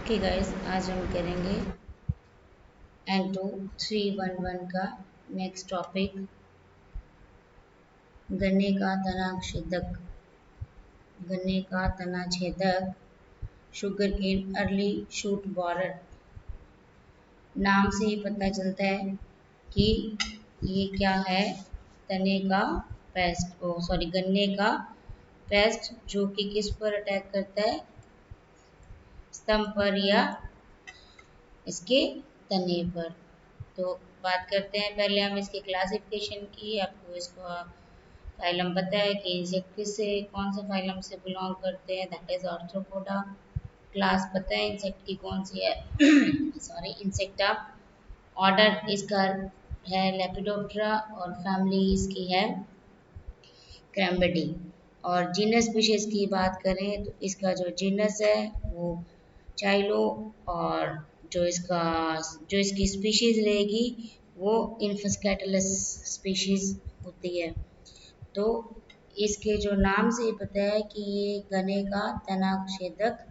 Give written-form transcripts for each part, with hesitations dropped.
Okay guys, आज हम करेंगे N2 311 का नेक्स्ट टॉपिक गन्ने का तना छेदक। गन्ने का तना छेदक sugarcane early shoot borer. नाम से ही पता चलता है कि ये क्या है, तने का पेस्ट गन्ने का पेस्ट जो कि किस पर अटैक करता है, स्तंभ पर या इसके तने पर। तो बात करते हैं पहले हम इसके क्लासिफिकेशन की। आपको इसका फाइलम पता है कि इंसेक्ट किससे कौन से फाइलम से बिलोंग करते हैं, दैट इज आर्थ्रोपोडा। क्लास पता है इंसेक्ट की कौन सी है सॉरी इंसेक्टा। ऑर्डर इसका है लेपिडोप्टेरा और फैमिली इसकी है क्रैम्बिडी। और जीनस स्पीशीज की बात करें तो इसका जो जीनस है वो चाइलो, और जो इसकी स्पीशीज रहेगी वो इन्फस्कैटलस स्पीशीज होती है। तो इसके जो नाम से पता है कि ये गन्ने का तना छेदक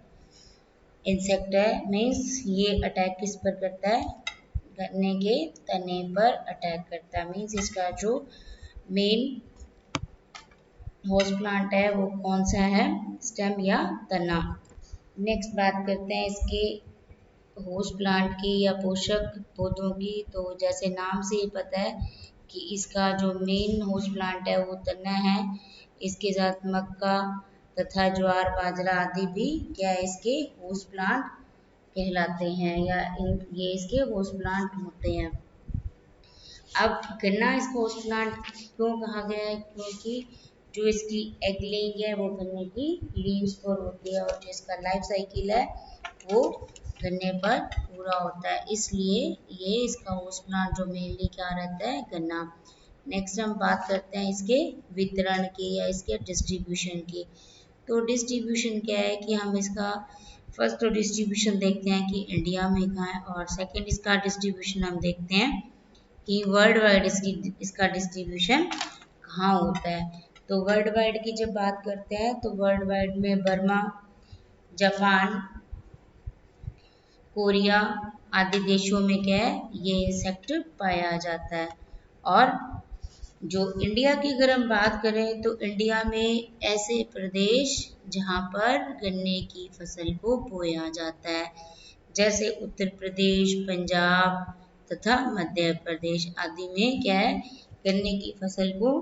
इंसेक्ट है। मीन्स ये अटैक किस पर करता है, गन्ने के तने पर अटैक करता है। मीन्स इसका जो मेन होस्ट प्लांट है वो कौन सा है, स्टेम या तना। नेक्स्ट बात करते हैं इसके होस्ट प्लांट की या पोषक पौधों की। तो जैसे नाम से ही पता है कि इसका जो मेन होस्ट प्लांट है वो तना है। इसके साथ मक्का तथा ज्वार बाजरा आदि भी क्या है, इसके होस्ट प्लांट कहलाते हैं या ये इसके होस्ट प्लांट होते हैं। अब गन्ना इसको होस्ट प्लांट क्यों कहा गया है, क्योंकि जो इसकी एग लेइंग है वो गन्ने की लीव्स पर होती है और जो इसका लाइफ साइकिल है वो गन्ने पर पूरा होता है, इसलिए ये इसका होस्ट प्लांट जो मेनली क्या रहता है, गन्ना। नेक्स्ट हम बात करते हैं इसके वितरण की या इसके डिस्ट्रीब्यूशन की। तो डिस्ट्रीब्यूशन क्या है कि हम इसका फर्स्ट तो डिस्ट्रीब्यूशन देखते हैं कि इंडिया में कहाँ है, और सेकंड इसका डिस्ट्रीब्यूशन हम देखते हैं कि वर्ल्ड वाइड इसका डिस्ट्रीब्यूशन कहाँ होता है। तो वर्ल्ड वाइड की जब बात करते हैं तो वर्ल्ड वाइड में बर्मा, जापान, कोरिया आदि देशों में क्या है, ये इंसेक्ट पाया जाता है। और जो इंडिया की अगर हम बात करें तो इंडिया में ऐसे प्रदेश जहाँ पर गन्ने की फसल को बोया जाता है, जैसे उत्तर प्रदेश, पंजाब तथा मध्य प्रदेश आदि में क्या है, गन्ने की फसल को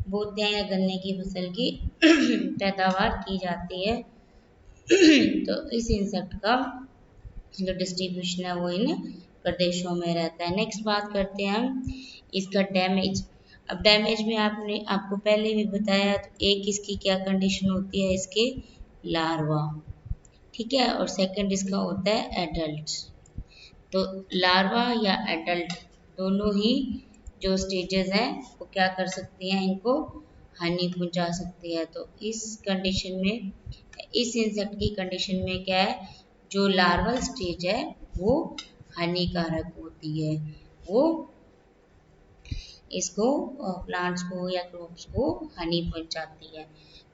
बोते हैं या गन्ने की फसल की पैदावार की जाती है। तो इस इंसेक्ट का जो डिस्ट्रीब्यूशन है वो इन प्रदेशों में रहता है। नेक्स्ट बात करते हैं हम इसका डैमेज। अब डैमेज में आपको पहले भी बताया, तो एक इसकी क्या कंडीशन होती है, इसके लार्वा, ठीक है, और सेकंड इसका होता है एडल्ट। तो लार्वा या एडल्ट दोनों ही जो स्टेजेस हैं वो क्या कर सकती हैं, इनको हानि पहुंचा सकती है। तो इस कंडीशन में, इस इंसेक्ट की कंडीशन में क्या है, जो लार्वल स्टेज है वो हानिकारक होती है, वो इसको प्लांट्स को या क्रॉप्स को हानि पहुंचाती है।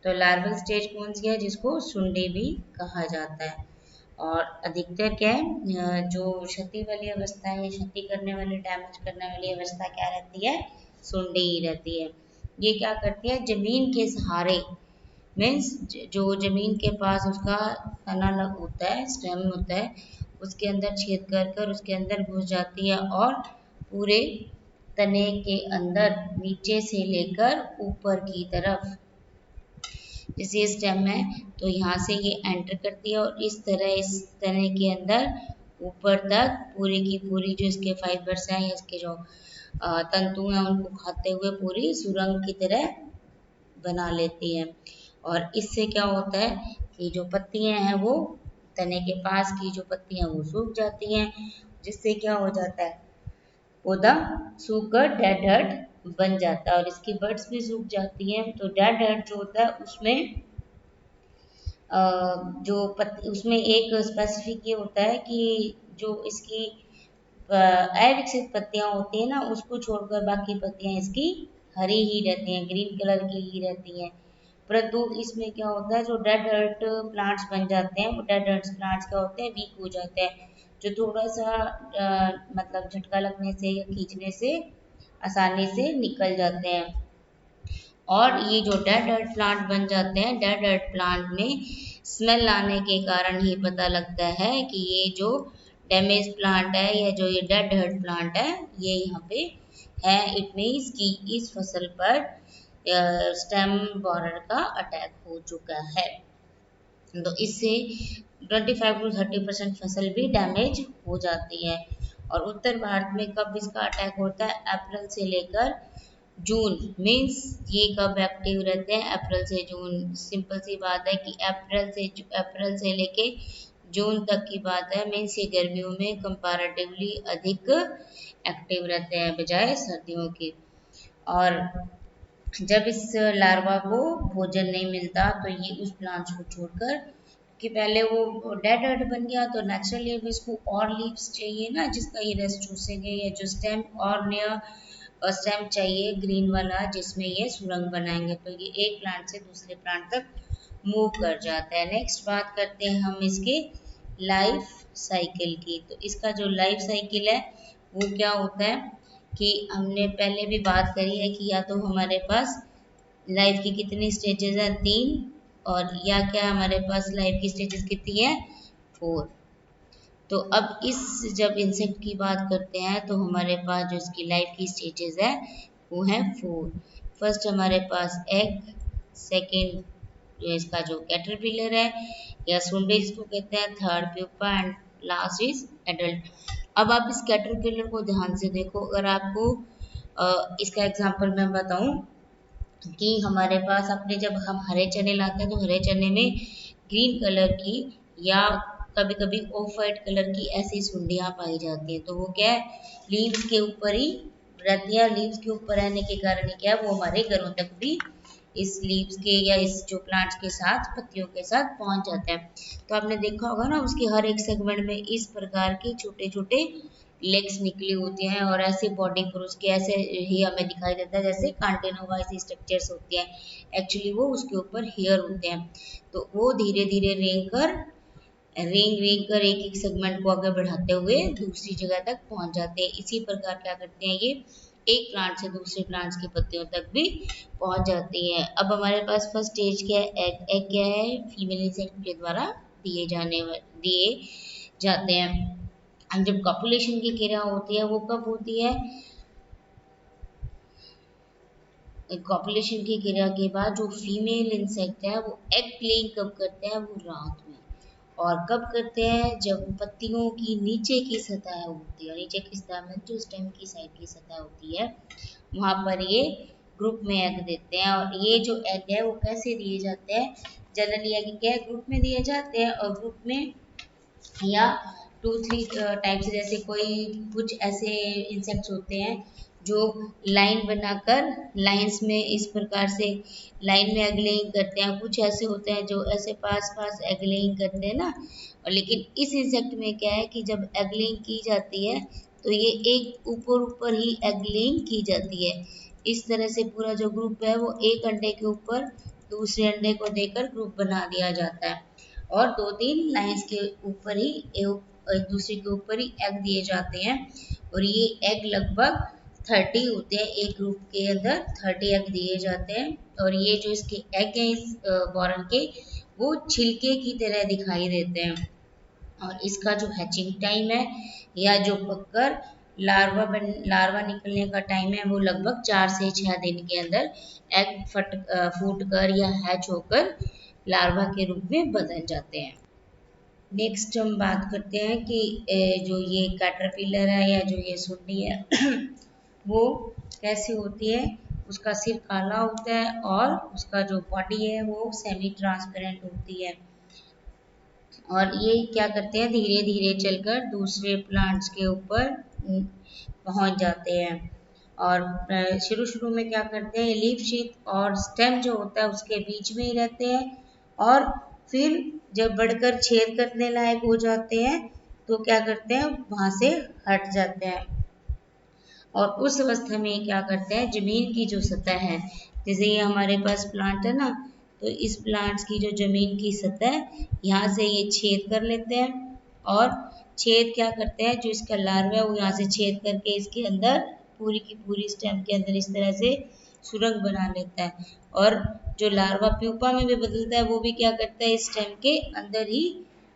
तो लार्वल स्टेज कौन सी है, जिसको सुंडी भी कहा जाता है। और अधिकतर क्या है, जो क्षति वाली अवस्था है, क्षति करने वाली, डैमेज करने वाली अवस्था क्या रहती है, सुंडी ही रहती है। ये क्या करती है, जमीन के सहारे, मीन्स जो जमीन के पास उसका तना होता है, स्टेम होता है, उसके अंदर छेद कर कर उसके अंदर घुस जाती है और पूरे तने के अंदर नीचे से लेकर ऊपर की तरफ, जैसे स्टेम है तो यहाँ से ये एंटर करती है और इस तरह इस तने के अंदर ऊपर तक पूरी की पूरी जो इसके फाइबर्स हैं, इसके जो तंतु हैं, उनको खाते हुए पूरी सुरंग की तरह बना लेती है। और इससे क्या होता है कि जो पत्तियां हैं वो, तने के पास की जो पत्तियां वो सूख जाती हैं, जिससे क्या हो जाता है, पौधा सूखकर डेड हर्ट बन जाता है और इसकी बड्स भी सूख जाती हैं। तो डेड हर्ट जो होता है उसमें उसमें एक स्पेसिफिक ये होता है कि जो इसकी अविकसित पत्तियां होती हैं ना, उसको छोड़कर बाकी पत्तियां इसकी हरी ही रहती हैं, ग्रीन कलर की ही रहती हैं। परंतु इसमें क्या होता है, जो डेड अर्थ प्लांट्स बन जाते हैं, वो डेड अर्थ प्लांट्स क्या होते हैं, वीक हो जाते हैं, जो थोड़ा सा मतलब झटका लगने से या खींचने से आसानी से निकल जाते हैं। और ये जो डेड अर्थ प्लांट बन जाते हैं, डेड अर्थ प्लांट में स्मेल आने के कारण ही पता लगता है कि ये जो डैमेज प्लांट है या जो ये डेड अर्थ प्लांट है, ये यहाँ पे है। इट मीन्स कि इस फसल पर स्टेम बोरर का अटैक हो चुका है। तो इससे 25 to 30% फसल भी डैमेज हो जाती है। और उत्तर भारत में कब इसका अटैक होता है, अप्रैल से लेकर जून। मीन्स ये कब एक्टिव रहते हैं, अप्रैल से जून। सिंपल सी बात है कि अप्रैल से लेके जून तक की बात है। मीन्स ये गर्मियों में कंपैरेटिवली अधिक एक्टिव रहते हैं बजाय सर्दियों के। और जब इस लार्वा को भोजन नहीं मिलता तो ये उस प्लांट्स को छोड़कर, कि पहले वो डेड अर्थ बन गया तो नेचुरली अब इसको और लीव्स चाहिए ना, जिसका ये रस चूसेंगे, या जो स्टेम और नया स्टेम चाहिए ग्रीन वाला, जिसमें ये सुरंग बनाएंगे, तो ये एक प्लांट से दूसरे प्लांट तक मूव कर जाता है। नेक्स्ट बात करते हैं हम इसके लाइफ साइकिल की। तो इसका जो लाइफ साइकिल है वो क्या होता है कि हमने पहले भी बात करी है कि या तो हमारे पास लाइफ की कितनी स्टेजेस है, 3, और या क्या हमारे पास लाइफ की स्टेजेस कितनी है, 4। तो अब इस जब इंसेक्ट की बात करते हैं तो हमारे पास जो इसकी लाइफ की स्टेजेस है वो है 4। फर्स्ट हमारे पास एग, सेकेंड जो इसका जो कैटरपिलर है या सुंडी जिसको कहते हैं, third pupa, and last is adult. अब आप इस कैटरपिलर को ध्यान से देखो। अगर आपको इसका एग्जांपल मैं बताऊं कि हमारे पास अपने जब हम हरे चने लाते हैं तो हरे चने में ग्रीन कलर की या कभी कभी ऑफ वाइट कलर की ऐसी सुंडियां पाई जाती हैं। तो वो क्या है, लीव्स के ऊपर ही रहती है। लीव्स के ऊपर रहने के कारण क्या है, वो हमारे घरों तक भी इस लीव्स के या इस जो प्लांट्स के साथ पत्तियों के साथ पहुंच जाते हैं। तो आपने देखा होगा ना, उसके हर एक सेगमेंट में इस प्रकार के छोटे छोटे लेग्स निकली होती हैं, और ऐसे बॉडी पर उसके ऐसे ही हमें दिखाई देता है जैसे कांटेनोवा ऐसी स्ट्रक्चर्स होती हैं। एक्चुअली वो उसके ऊपर हेयर होते हैं। तो वो धीरे धीरे रेंग रेंग कर एक एक सेगमेंट को आगे बढ़ाते हुए दूसरी जगह तक पहुंच जाते हैं। इसी प्रकार क्या करते हैं, ये एक प्लांट से दूसरे प्लांट्स की पत्तियों तक भी पहुंच जाती है। अब हमारे पास फर्स्ट स्टेज क्या है, एग क्या है, फीमेल इंसेक्ट के द्वारा दिए जाते हैं। जब कॉपुलेशन की क्रिया होती है वो कब होती है, कॉपुलेशन की क्रिया के बाद जो फीमेल इंसेक्ट है वो एग लेइंग कब करते हैं, वो रात में। और कब करते हैं, जब पत्तियों की नीचे की सतह होती है, नीचे की सतह में जो स्टेम की साइड की सतह होती है, वहां पर ये ग्रुप में एग देते हैं। और ये जो एग है वो कैसे दिए जाते हैं, जनरली एग क्या है, ग्रुप में दिए जाते हैं। और ग्रुप में या 2-3 टाइप्स, जैसे कोई कुछ ऐसे इंसेक्ट्स होते हैं जो लाइन बनाकर लाइंस में इस प्रकार से लाइन में एग लेइंग करते हैं। कुछ ऐसे होते हैं जो ऐसे पास पास एग लेइंग करते हैं ना। और लेकिन इस इंसेक्ट में क्या है कि जब एग लेइंग की जाती है तो ये एक ऊपर ऊपर ही एग लेइंग की जाती है। इस तरह से पूरा जो ग्रुप है वो एक अंडे के ऊपर दूसरे अंडे को देकर ग्रुप बना दिया जाता है। और 2-3 लाइंस के ऊपर ही एक दूसरे के ऊपर ही एग दिए जाते हैं। और ये एग लगभग 30 होते हैं, एक ग्रुप के अंदर 30 एग दिए जाते हैं। और ये जो इसके एग हैं इस बॉरल के, वो छिलके की तरह दिखाई देते हैं। और इसका जो हैचिंग टाइम है या जो पककर लार्वा निकलने का टाइम है वो लगभग 4 से 6 दिन के अंदर एग फूट कर या हैच होकर लार्वा के रूप में बदल जाते हैं। नेक्स्ट हम बात करते हैं कि जो ये कैटरपिलर है या जो ये सुंडी है वो कैसी होती है। उसका सिर काला होता है और उसका जो बॉडी है वो सेमी ट्रांसपेरेंट होती है। और ये क्या करते हैं, धीरे धीरे चलकर दूसरे प्लांट्स के ऊपर पहुंच जाते हैं। और शुरू शुरू में क्या करते हैं, लीफ शीथ और स्टेम जो होता है उसके बीच में ही रहते हैं। और फिर जब बढ़कर छेद करने लायक हो जाते हैं तो क्या करते हैं, वहां से हट जाते हैं। और उस अवस्था में क्या करते हैं, जमीन की जो सतह है, जैसे ये हमारे पास प्लांट है ना, तो इस प्लांट्स की जो जमीन की सतह यहाँ से ये छेद कर लेते हैं और छेद क्या करते हैं, जो इसका लार्वा है वो यहाँ से छेद करके इसके अंदर पूरी की पूरी स्टेम के अंदर इस तरह से सुरंग बना लेता है। और जो लार्वा प्यूपा में भी बदलता है वो भी क्या करता है, इस स्टेम के अंदर ही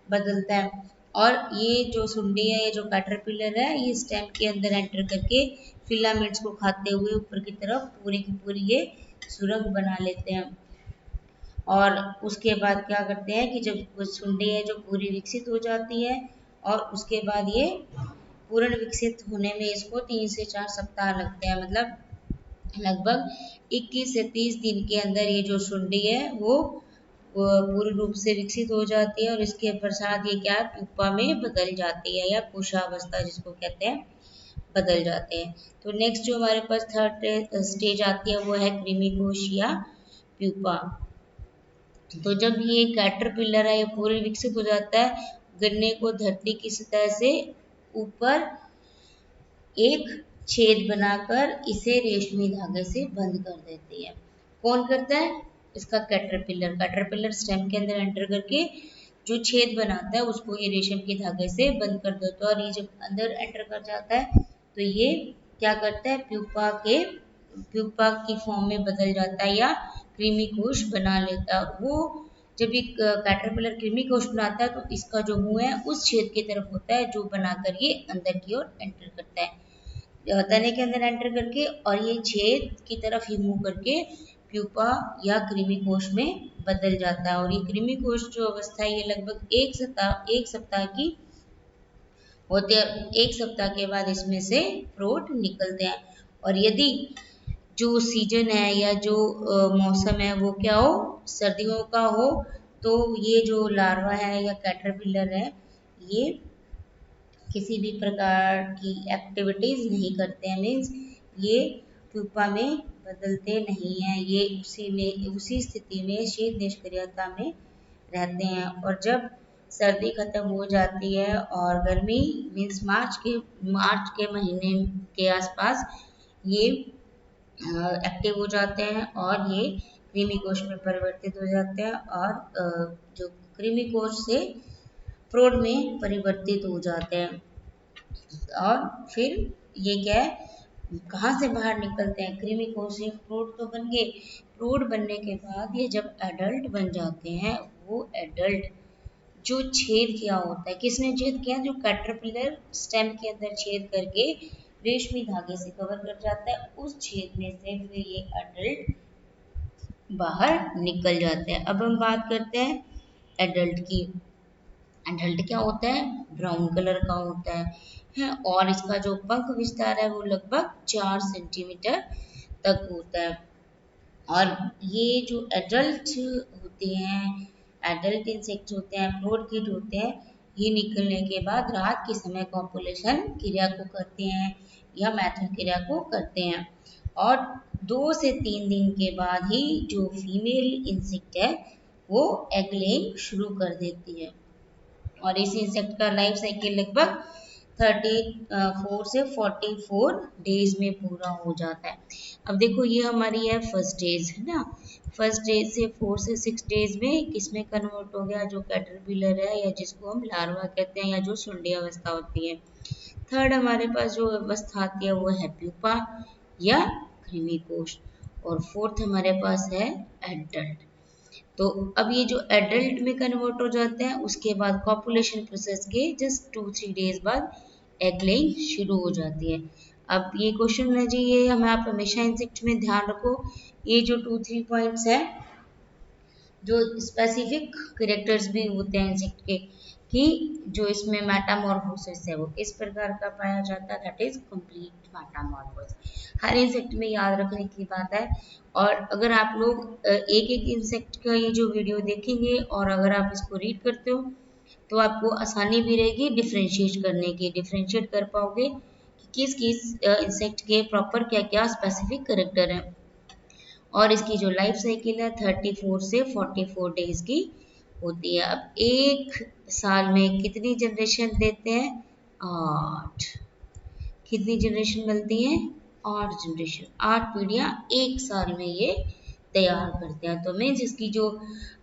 बदलता है। और ये जो सुंडी है, ये जो कैटरपिलर है, ये स्टेम के अंदर एंटर करके फिलामेंट्स को खाते हुए ऊपर की तरफ पूरी की पूरी ये सुरंग बना लेते हैं। और उसके बाद क्या करते हैं कि जब सुंडी है जो पूरी विकसित हो जाती है और उसके बाद ये पूर्ण विकसित होने में इसको 3 से 4 सप्ताह लगते हैं, मतलब लगभग 21 से 30 दिन के अंदर ये जो सुंडी है वो पूर्ण रूप से विकसित हो जाती है और इसके पश्चात ये क्या प्यूपा में बदल जाती है या कोशावस्था जिसको कहते हैं, बदल जाते हैं। तो नेक्स्ट जो हमारे पास थर्ड स्टेज आती है वो है क्रीमीकोश या प्यूपा। तो जब ये कैटरपिलर है ये पूरे विकसित हो जाता है, गन्ने को धरती की सतह से ऊपर एक छेद बनाकर इसे रेशमी धागे से बंद कर देती है। कौन करता है? इसका कैटरपिलर। कैटरपिलर स्टेम के अंदर एंटर करके जो छेद बनाता है उसको ये रेशम के धागे से बंद कर देता है और ये जब अंदर एंटर कर जाता है तो ये क्या करता है, प्यूपा की फॉर्म में बदल जाता है या क्रीमी कोश बना लेता है। वो जब एक कैटरपिलर क्रीमी कोश बनाता है तो इसका जो मुंह है उस छेद की तरफ होता है जो बनाकर ये अंदर की ओर एंटर करता है, तने के अंदर एंटर करके, और ये छेद की तरफ ही मुंह करके प्यूपा या क्रीमी कोश में बदल जाता है। और ये क्रीमी कोश जो अवस्था है ये लगभग एक सप्ताह की होते हैं। एक सप्ताह के बाद इसमें से फ्रूट निकलते हैं। और यदि जो सीजन है या जो मौसम है वो क्या हो, सर्दियों का हो, तो ये जो लार्वा है या कैटरपिलर है ये किसी भी प्रकार की एक्टिविटीज नहीं करते हैं, मीन्स ये प्यूपा में बदलते नहीं हैं, ये उसी स्थिति में शीत निष्क्रियता में रहते हैं। और जब सर्दी खत्म हो जाती है और गर्मी मीन्स मार्च के महीने के आसपास ये एक्टिव हो जाते हैं और ये क्रीमी कोश में परिवर्तित हो जाते हैं और जो क्रीमी कोश से फ्रूट में परिवर्तित हो जाते हैं। और फिर ये क्या है, कहाँ से बाहर निकलते हैं, क्रीमी कोश से फ्रूट तो बन गए। फ्रूट बनने के बाद ये जब एडल्ट बन जाते हैं, वो एडल्ट जो छेद किया होता है, किसने छेद किया, जो कैटरपिलर स्टेम के अंदर छेद करके रेशमी धागे से कवर कर जाता है, उस छेद में से फिर ये एडल्ट बाहर निकल जाते हैं। अब हम बात करते हैं एडल्ट की। एडल्ट क्या होता है, ब्राउन कलर का होता है और इसका जो पंख विस्तार है वो लगभग 4 सेंटीमीटर तक होता है। और ये जो एडल्ट होते हैं, एडल्ट इंसेक्ट होते हैं, फ्रूट किट होते हैं, ये निकलने के बाद रात के समय कॉपुलेशन क्रिया को करते हैं या मैथुन क्रिया को करते हैं। और 2 से 3 दिन के बाद ही जो फीमेल इंसेक्ट है वो एग लेइंग शुरू कर देती है। और इस इंसेक्ट का लाइफ साइकिल लगभग 34 से 44 डेज में पूरा हो जाता है। अब देखो ये हमारी है फर्स्ट डेज है ना, फर्स्ट डेज से 4 से 6 डेज में किसमें कन्वर्ट हो गया, जो कैटरपिलर है या जिसको हम लार्वा कहते हैं या जो सुंडी अवस्था होती है। थर्ड हमारे पास जो अवस्था आती है वो है प्यूपा या क्रीमी कोश। और फोर्थ हमारे पास है एडल्ट। तो अब ये जो एडल्ट में कन्वर्ट हो जाते हैं उसके बाद कॉपुलेशन प्रोसेस के जस्ट 2-3 डेज बाद एग लेइंग शुरू हो जाती है। अब ये क्वेश्चन है जी, ये हमें आप हमेशा इंसेक्ट में ध्यान रखो, ये जो 2-3 पॉइंट्स है जो स्पेसिफिक कैरेक्टर्स भी होते हैं इंसेक्ट के, कि जो इसमें मेटामॉर्फोसिस है वो किस प्रकार का पाया जाता है, that is complete Metamorphosis. Her insect में याद रखने की बात है। और अगर आप लोग एक एक इंसेक्ट का ये जो वीडियो देखेंगे और अगर आप इसको रीड करते हो तो आपको आसानी भी रहेगी डिफ्रेंशिएट करने की, डिफ्रेंशिएट कर पाओगे कि किस किस इंसेक्ट के प्रॉपर क्या क्या स्पेसिफिक कैरेक्टर हैं। और इसकी जो लाइफ साइकिल है 34 से 44 डेज की होती है। अब एक साल में कितनी जनरेशन देते हैं, 8। कितनी जनरेशन मिलती है, 8 जनरेशन, 8 पीढ़ियां एक साल में ये तैयार करते हैं। तो मीन्स इसकी जो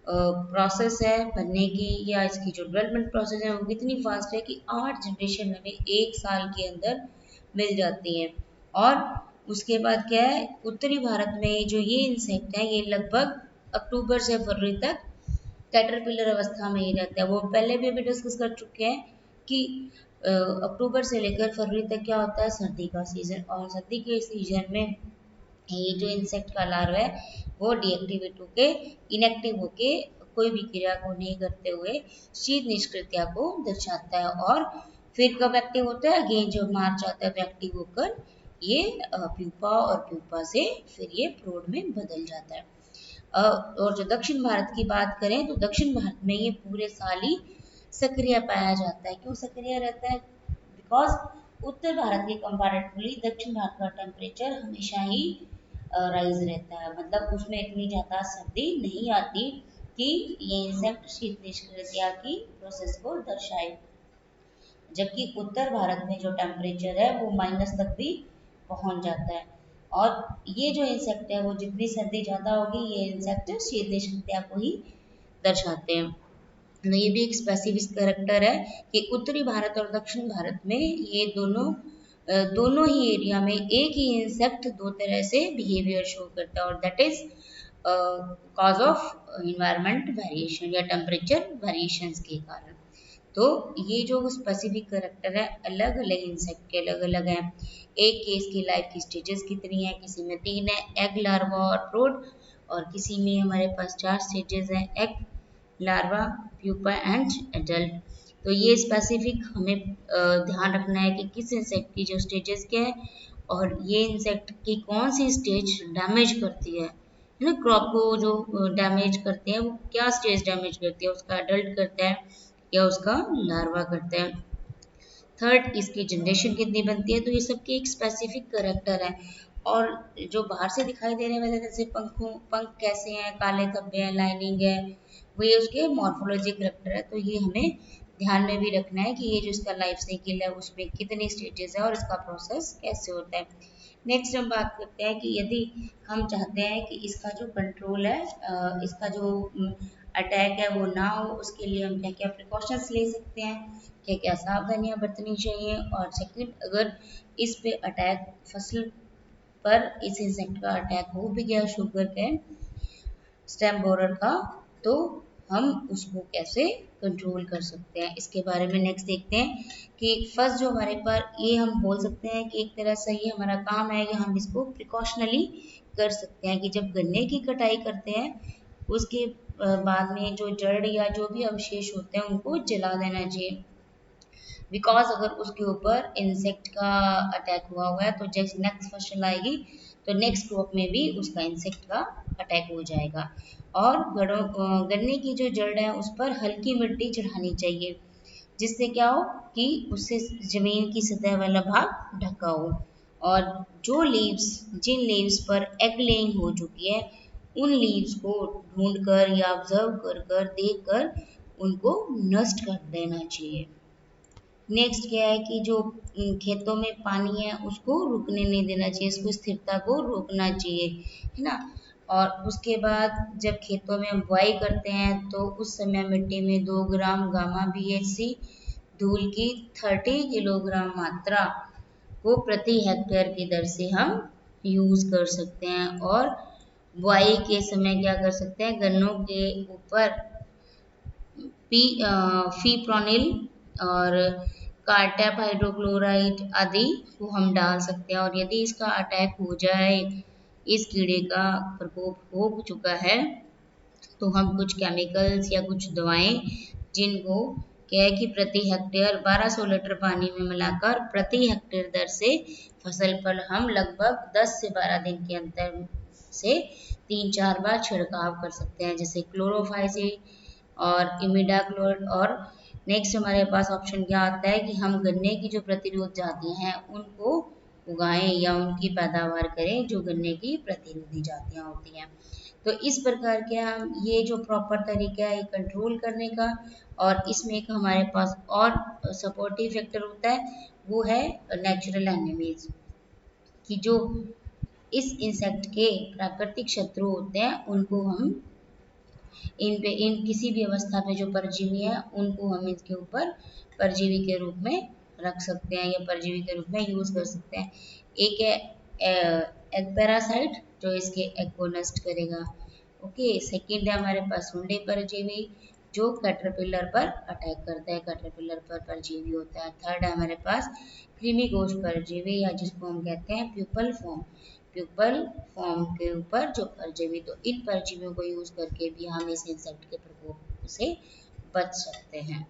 प्रोसेस है बनने की या इसकी जो डेवलपमेंट प्रोसेस है वो कितनी फास्ट है कि 8 जनरेशन हमें 1 साल के अंदर मिल जाती है। और उसके बाद क्या है, उत्तरी भारत में जो ये इंसेक्ट है ये लगभग अक्टूबर से फरवरी तक कैटरपिलर अवस्था में ही रहता है। वो पहले भी अभी डिस्कस कर चुके हैं कि अक्टूबर से लेकर फरवरी तक क्या होता है, सर्दी का सीजन, और सर्दी के सीजन में ये जो इंसेक्ट का लार्वा है वो डीएक्टिवेट होके इनएक्टिव होके कोई भी क्रिया को नहीं करते हुए शीत निष्क्रियता को दर्शाता है। और फिर कब एक्टिव होता है, अगेन जब मार्च आता है तो एक्टिव होकर ये प्यूपा और प्यूपा से फिर ये प्रोड में बदल जाता है। और जो दक्षिण भारत की बात करें तो दक्षिण भारत में ये पूरे साल ही सक्रिय पाया जाता है। क्यों सक्रिय रहता है, बिकॉज उत्तर भारत के कंपैरेटिवली दक्षिण भारत का टेम्परेचर हमेशा ही राइज रहता है, मतलब उसमें इतनी ज़्यादा सर्दी नहीं आती कि ये इंसेक्ट शीत निष्क्रियता की प्रोसेस को दर्शाए। जबकि उत्तर भारत में जो टेम्परेचर है वो माइनस तक भी पहुंच जाता है। और ये जो इंसेक्ट है वो जितनी सर्दी ज़्यादा होगी ये इंसेक्ट शीत निष्क्रियता को ही दर्शाते हैं। तो ये भी एक स्पेसिफिक करेक्टर है कि उत्तरी भारत और दक्षिण भारत में ये दोनों ही एरिया में एक ही इंसेक्ट दो तरह से बिहेवियर शो करता है, और that is cause of environment variation या टेम्परेचर वेरिएशंस के कारण। तो ये जो स्पेसिफिक करेक्टर है अलग अलग इंसेक्ट के अलग अलग हैं। एक केस की लाइफ की स्टेजेस कितनी है, किसी में 3 है, एग, लार्वा और प्रोड, और किसी में हमारे पास 4 स्टेजेस हैं, egg, larva, pupa and adult. तो ये स्पेसिफिक हमें ध्यान रखना है कि किस इंसेक्ट की जो स्टेजेस क्या है और ये इंसेक्ट की कौन सी स्टेज डैमेज करती है ना, क्रॉप को जो डैमेज करते हैं वो क्या स्टेज डैमेज करती है, उसका अडल्ट करता है या उसका लार्वा करता है। थर्ड, इसकी जनरेशन कितनी बनती है, तो ये सबके एक स्पेसिफिक करेक्टर है। और जो बाहर से दिखाई देने वाले जैसे पंख कैसे हैं, काले धब्बे हैं, लाइनिंग है, वो ये उसके मॉर्फोलॉजी करेक्टर है। तो ये हमें ध्यान में भी रखना है कि ये जो इसका लाइफ साइकिल है उसमें कितनी स्टेजेस है और इसका प्रोसेस कैसे होता है। नेक्स्ट हम बात करते हैं कि यदि हम चाहते हैं कि इसका जो कंट्रोल है, इसका जो अटैक है वो ना हो, उसके लिए हम क्या क्या प्रिकॉशंस ले सकते हैं, क्या क्या सावधानियां बरतनी चाहिए। और सेकंड, अगर इस पे अटैक फसल पर इस इंसेक्ट का अटैक हो भी गया शुगर केन स्टेम बोरर का, तो हम उसको कैसे कंट्रोल कर सकते हैं, इसके बारे में नेक्स्ट देखते हैं। कि फर्स्ट जो हमारे पास ये हम बोल सकते हैं कि एक तरह से ये हमारा काम है कि हम इसको प्रिकॉशनली कर सकते हैं कि जब गन्ने की कटाई करते हैं उसके बाद में जो जड़ या जो भी अवशेष होते हैं उनको जला देना चाहिए, बिकॉज अगर उसके ऊपर इंसेक्ट का अटैक हुआ है तो जब नेक्स्ट फसल आएगी तो नेक्स्ट क्रॉप में भी उसका इंसेक्ट का अटैक हो जाएगा। और गन्ने की जो जड़ है उस पर हल्की मिट्टी चढ़ानी चाहिए, जिससे क्या हो कि उससे जमीन की सतह वाला भाग ढका हो। और जो लीव्स जिन लीव्स पर एग लेइंग हो चुकी है उन लीव्स को ढूंढ कर या ऑब्जर्व कर कर देख कर उनको नष्ट कर देना चाहिए। नेक्स्ट क्या है कि जो खेतों में पानी है उसको रुकने नहीं देना चाहिए, इसको स्थिरता को रोकना चाहिए, है ना। और उसके बाद जब खेतों में हम बुआई करते हैं तो उस समय मिट्टी में 2 ग्राम गामा बीएचसी धूल की 30 किलोग्राम मात्रा को प्रति हेक्टेयर की दर से हम यूज कर सकते हैं। और बुआई के समय क्या कर सकते हैं, गन्नों के ऊपर फीप्रोनिल और कार्टेप हाइड्रोक्लोराइड आदि को हम डाल सकते हैं। और यदि इसका अटैक हो जाए, इस कीड़े का प्रकोप हो चुका है, तो हम कुछ केमिकल्स या कुछ दवाएं जिनको क्या है कि प्रति हेक्टेयर 1200 लीटर पानी में मिलाकर प्रति हेक्टेयर दर से फसल पर हम लगभग 10 से 12 दिन के अंतर से 3-4 बार छिड़काव कर सकते हैं, जैसे क्लोरोफाइसिल और इमिडाक्लोर। और नेक्स्ट हमारे पास ऑप्शन क्या आता है कि हम गन्ने की जो प्रतिरोध जातियां हैं उनको उगाएं या उनकी पैदावार करें जो गन्ने की प्रतिरोधी जातियां होती हैं। तो इस प्रकार के हम ये जो प्रॉपर तरीका है कंट्रोल करने का, और इसमें एक हमारे पास और सपोर्टिव फैक्टर होता है वो है नेचुरल एनिमीज, कि जो इस इंसेक्ट के प्राकृतिक शत्रु होते हैं, उनको हम इन किसी भी अवस्था में जो परजीवी है उनको हम इसके ऊपर परजीवी के रूप में रख सकते हैं या परजीवी के रूप में यूज कर सकते हैं। एक है एग पैरासाइट जो इसके एग को नष्ट करेगा। ओके, सेकंड है हमारे पास सुंडी परजीवी जो कैटरपिलर पर अटैक करता है, कैटरपिलर पर परजीवी होता है। थर्ड है हमारे पास कृमि कोष परजीवी या जिसको हम कहते हैं प्यूपल फॉर्म, प्यूपल फॉर्म के ऊपर जो परजीवी, तो इन परजीवियों को यूज करके भी हम इस इंसेक्ट के प्रकोप से बच सकते हैं।